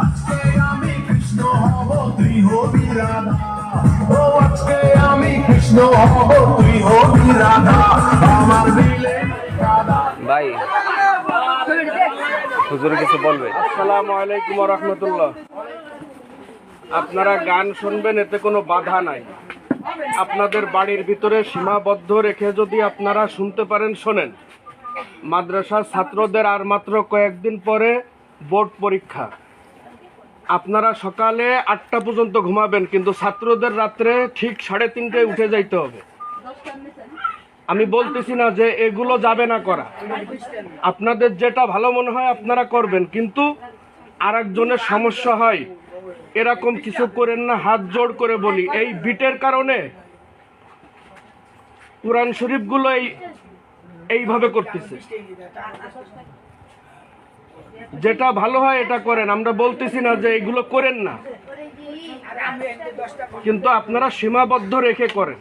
আজকে আমি কৃষ্ণ হব তুই হবি রাধা, ও আজকে আমি কৃষ্ণ হব তুই হবি রাধা, আমার দিলে রাধা। ভাই হুজুর কিছু বলবে? আসসালামু আলাইকুম ওয়া রাহমাতুল্লাহ। আপনারা গান শুনবেন, এতে কোনো বাধা নাই। আপনাদের বাড়ির ভিতরে সীমাবদ্ধ রেখে যদি আপনারা শুনতে পারেন শোনেন। মাদ্রাসার ছাত্রদের আর মাত্র কয়েকদিন পরে বোর্ড পরীক্ষা। আপনারা সকালে 8টা পর্যন্ত ঘুমাবেন, কিন্তু ছাত্রদের রাত্রে ঠিক 3:30টায় উঠে যাইতে হবে। আমি বলতেছি না যে এগুলো যাবে না করা, আপনাদের যেটা ভালো মনে হয় আপনারা করবেন, কিন্তু আরেকজনের সমস্যা হয় এরকম কিছু করেন না। হাত জোড় করে বলি, এই বিটের কারণে কোরআন শরীফগুলো এইভাবে করতেছে। যেটা ভালো হয় এটা করেন, আমরা বলতেছি না যে এগুলো করেন না, কিন্তু আপনারা সীমাবদ্ধ রেখে করেন।